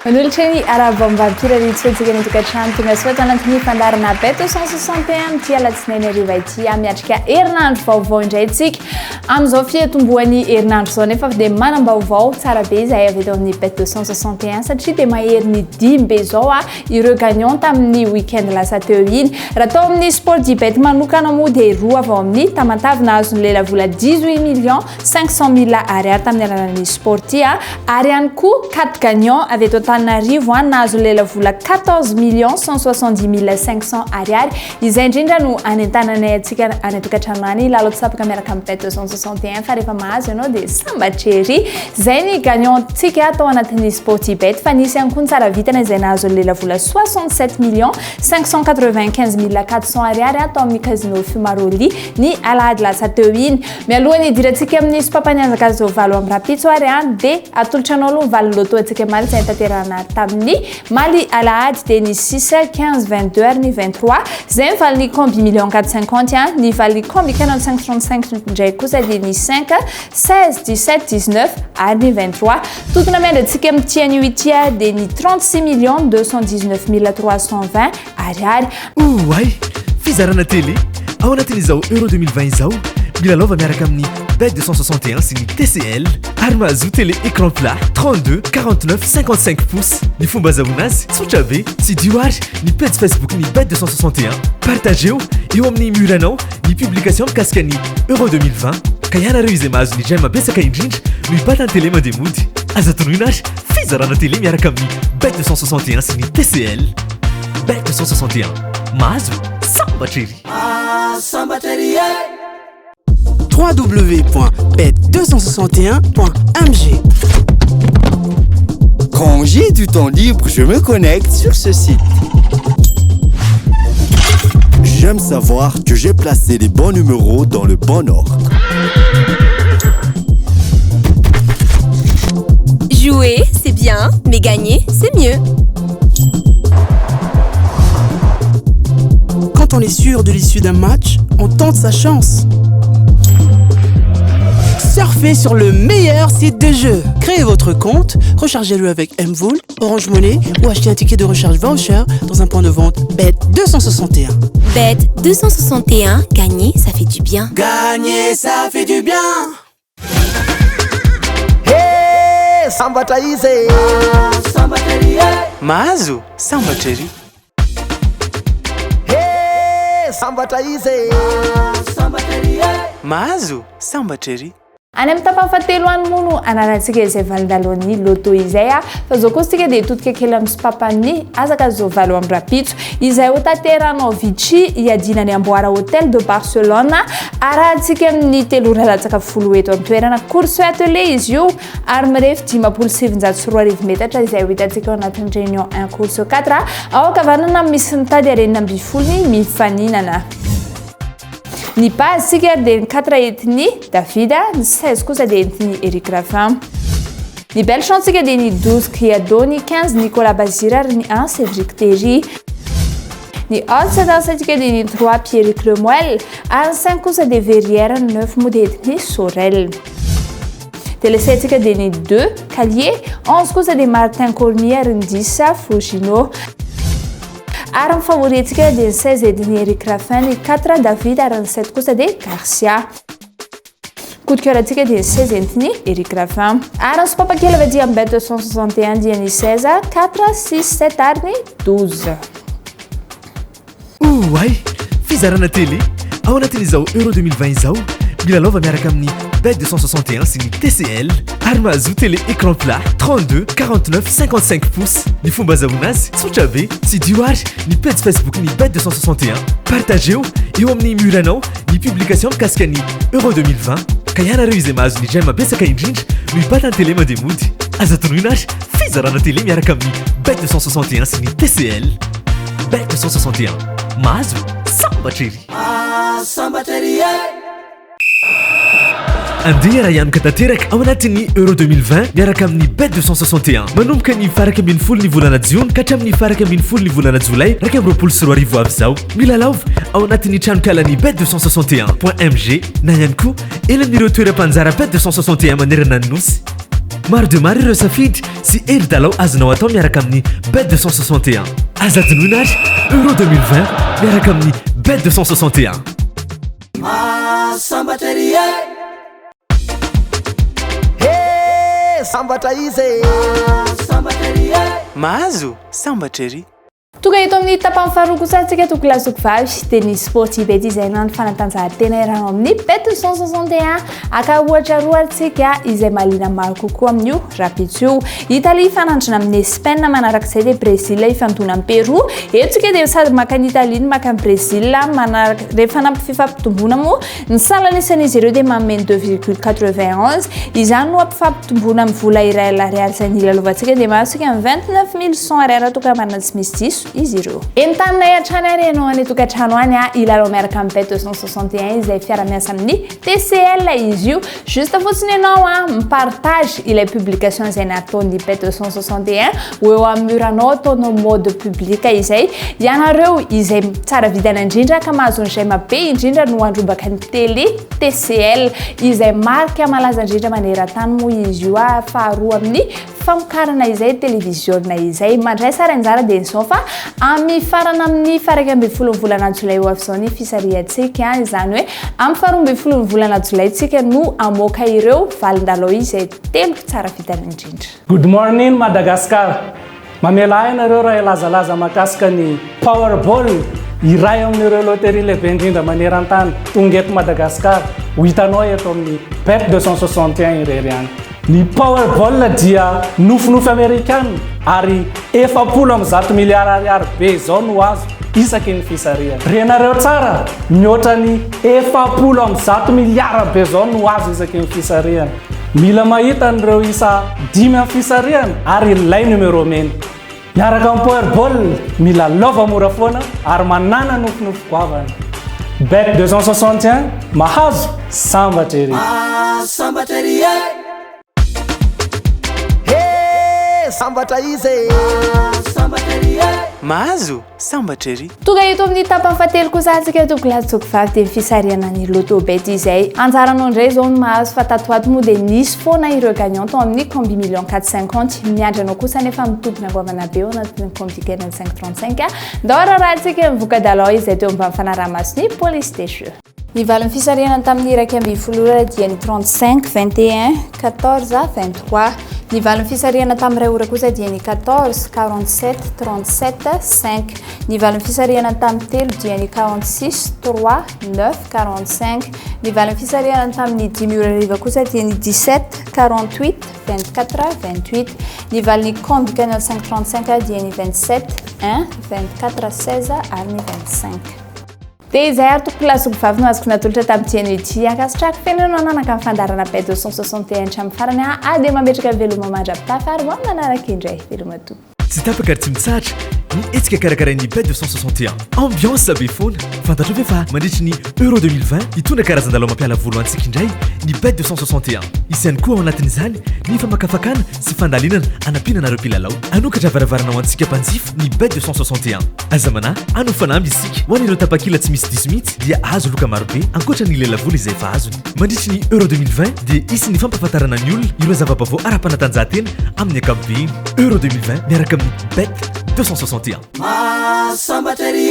Manolotrany arabam-vampira ritsoantsika ny tokantrano tonga soatra anatiny fandarana bet 261 mity alatsinainy ariva ity miatrika herinandro vaovao indray tsika amin'izao fiatombohan'ny herinandro zao nefa dia manam-baovao tsara be izay avy eto amin'ny bet 261 satria dia mahery ny dimy be zao ireo gagnant tamin'ny week-end lasa teo iny raha tao amin'ny sport du bet manokana moa dia roa avao amin'ny tamatavina azony lelavola 18 millions 500 000 ariary tamin'ny alalan'ny sport ty ary ihany koa 4 gagnant avy eto Antananarivo nahazo lelavola 14 millions 170 500 ariary izay indrindra no anentananay atsika any tokantrano any lalotsapaky miaraka amin'ny bet 261 fa rehefa mahazo ianao dia sambatrery zay ny gagnantsika atao anatin'ny sport bet fa nisy ihany koa ny tsara vitana izay nahazo lelavola 67 millions 595 400 ariary atao amin'ny casino Fumaroli ny alahady lasa teo iny mialohan'ny idirantsika amin'ny sopapanianjaka zao valo amin'ny rapitso ary dia atolotranao aloha valo loto atsika mali zay tanterana tamin'ny Mali alahady dia ny 6 15 22 ary ny 23 zay mivaly ny combi million 450 ny valy combi 4535 ndray kosa dia ny 5 16 17 19 ary ny 23 tokona miandratsika amin'ity ity dia ny 36 millions 219 320 ariary ay fizarana télé ao anatin'izao euro 2020 izao milalova miaraka amin'ny bet 261 sy ny TCL ary mahazo télé écran plat 32 49 55 pouces ny fomba azahoana azy tsotra be sy dio ary ny page Facebook ny bet 261 partageo eo amin'ny muranao ny publication mikasika ny euro 2020 ka ianareo izay mahazo ny jam mabesaka indrindra no hibatany télé mandeha mody aza tonoina ary fizarana télé miaraka amin'ny bet 261 sy ny TCL bet 261 mahazo sambatrery www.bet261.mg. Quand j'ai du temps libre, je me connecte sur ce site. J'aime savoir que j'ai placé les bons numéros dans le bon ordre. Jouer, c'est bien, mais gagner, c'est mieux. Quand on est sûr de l'issue d'un match, on tente sa chance. Surfez sur le meilleur site de jeu. Créez votre compte, rechargez-le avec Mvool, Orange Money ou achetez un ticket de recharge voucher dans un point de vente Bet261. Bet261, gagner, ça fait du bien. Gagner, ça fait du bien. Hey, sambataize. Sambateri. Mazu, sambateri. Hey, sambataize. Sambateri. Mazu, sambateri. Any amin'ny tapafatelo any mono anarantsika izay valindalohan'ny loto izay fa zao koa sika dia totika kely amin'ny sopapany azaka zao valo amin'ny rapitso izay ho tanteranao Vichy iadinany amboara hôtel de Barcelone arahantsika amin'ny telo ora latsaka folo eto amin'ny toerana course atelier izy io ary mirefy 770 metatra izay ho hitantsika ao anatin'ny réunion 1 course 4 ao kavanana misy nitady arenina amby folony mifaninana. Ny base sika dia ny 4 entiny David, ny 16 kosa dia entiny Eric Raffin. Ny belle chance sika dia ny 12 Criado, ny 15 Nicolas Bazira ary ny 1 Cédric Terry. Ny odds sika dia ny 3 Pierrick Lemuel ary ny 5 kosa dia Verrières, ny 9 moa dia entiny Sorel. Tele 7 sika dia ny 2 Calier, 11 kosa dia Martin Cormier ary ny 10 Fugino. Ary ny favoritsika dia 16 ediny Eric Raffin, ny 4 David ary ny 7 kosa dia Garcia. Coup de cœur atsika dia 16 entiny Eric Raffin. Ary ny sopapakely avy aty amin'ny bet 261 dia ny 16 4 6 7 ary ny 12. ay fizarana télé ao anatin'izao euro 2020 izao milalova miaraka amin'ny bet 261 sy ny TCL ary mahazo télé écran plat 32 49 55 pouces ny fomba azahoana azy tsotra be sy dio ary ny page Facebook ny bet 261 partageo eo amin'ny muranao ny publication mikasika ny euro 2020 ka ianareo izay mahazo ny jam mabesaka indrindra no hibatany télé mandeha mody aza tonoina ary fizarana télé miaraka amin'ny bet 261 sy ny TCL bet 261 mahazo sambatrery. Sambateri. andeha raha ihany ka tanteraka ao anatin'ny euro 2020 miaraka amin'ny bet 261 manomboka ny faraka ambin'ny folo ny volana jiona ka hatramin'ny faraka ambin'ny folo ny volana jolay raika amin'ny roapolo sy roa arivo avy zao milalaova ao anatin'ny tranokalan'ny bet 261.mg na ihany koa ela amin'ireo toeram-panjara bet 261 manerana ny nosy maro de maro ireo safidy sy ely dalao azonao atao miaraka amin'ny bet 261 azadinoina ary euro 2020 miaraka amin'ny bet 261 Sambateria Hey sambatra izy Sambateria Mahazo sambatra ery toka eto amin'ny tapany faharoa kosa antsika toko lasoko vavy dia ny sportif bety izay nandro fanatanjahantena irano amin'ny bet 161 aka ohatra roa antsika izay malina maro kokoa amin'io rapide io Italie fanandrina amin'ny Espagne manarak'izay dia Brésil ifantona amin'ny Peroa etsika dia sady maka ny Italie maka ny Brésil manaraka rehefa nampy fifampitombona moa ny salany isan'izy ireo dia manome 2,91 izany no ampifampitombona amin'ny vola iray lariary izay nilalovantsika dia mahasika 29,100 ariary toka marina tsy misy diso izy ireo entanina hiatrany ary ianao any tokantrano any ilalao miaraka amin'ny bet 261 izay fiara-miasa amin'ny TCL izy io juste fotsiny ianao mipartage ilay publication izay nataony bet 261 ho eo amin'ny muranao ataonao mode public izay ianareo izay tsara vidana indrindra ka mahazo ny zay mabe indrindra no androbaka ny télé TCL izay marika malaza indrindra maneran-tany moa izy io faharoa amin'ny famokarana izay télévisionna izay mandray sara anjara dia nyson fa amin'ny farana amin'ny faraka ambin'ny folo ny volana jolay ho avy izao ny fisariantsika izany hoe amin'ny faharoa ambin'ny folo ny volana jolay tsika no amoaka ireo valindalao izay telo tsara vitana indrindra. Good morning Madagascar. Mamela ainareo raha ilazalaza makasika ny Powerball iray amin'ireo loterie lehibe indrindra maneran-tany tonga eto Madagascar ho hitanao eto amin'ny bet 261 irery any. Ny Powerball dia nofinofy Amerikana ary 700 miliara ariary be zao no azo isaky ny fisariana. Renareo tsara mihoatra ny 700 miliara be zao no azo isaky ny fisariana. Mila mahita an'ireo isa 5 amin'ny fisariana ary ilay numero mena. Miaraka amin'ny Powerball mila lova mora foana ary manana nofinofy goavana. Bet 261 mahazo sambatra ery. Sambatra ery sambatra izy sambatra ery Mahazo sambatra ery toka eto amin'ny tapany fahatelo kosa antsika toko lasoko vavy dia ny fisariana ny loto bet izay anjaranao indray zao no mahazo fa tatoato moa dia nisy foana ireo gagnant ao amin'ny combi million 450 miandranao kosa nefa mitompina goavana be ao anatin'ny combi gagnant 535 ndahora raha antsika mivoaka dalao izay teo ambany fanaraha-masony police station. Ny valin'ny fisariana tamin'ny iraika ambin'ny folo dia ny 35 21 14 23 ny valin'ny fisariana tamin'ny ray ora kosa dia ny 14 47 37 5 ny valin'ny fisariana tamin'ny telo dia ny 46 3 9 45 ny valin'ny fisariana tamin'ny 10 ora ariva kosa dia ny 17 48 24 28 ny valin'ny combi gagnant 535 dia ny 27 1 24 16 ary ny 25 dia izay ary toko lasoko vavy no azoko natolotra tamin'ity ity akasitrako fenanao nanaka amin'ny fandarana bet 261 hatramin'ny farany dia mametraka veloma mandrapitafy ary ho manaraka indray veloma toa tsy tapaka ary tsy mitsatra ny etsika karakarain'ny bet 261 ambiance be foana fantatra ve fa mandritry ny euro 2020 hitondra karazan-dalao mampiala volo antsika indray ny bet 261 isyany koa ao anatin'izany ny famakafakana sy fandalinana anampinanareo mpilalao anokatra varavaranao antsika mpanjifa ny bet 261 azamana anofanamby isika ho an'ireo tapakila tsy misy diso mihitsy dia azo loka marobe ankoatra ny lela vola izay efa azony mandritry ny euro 2020 dia isyny fampahafantarana ny olona ireo zava-baovao ara-panatanjahantena amin'ny ankapobeny euro 2020 miaraka amin'ny bet 261 sambatra ery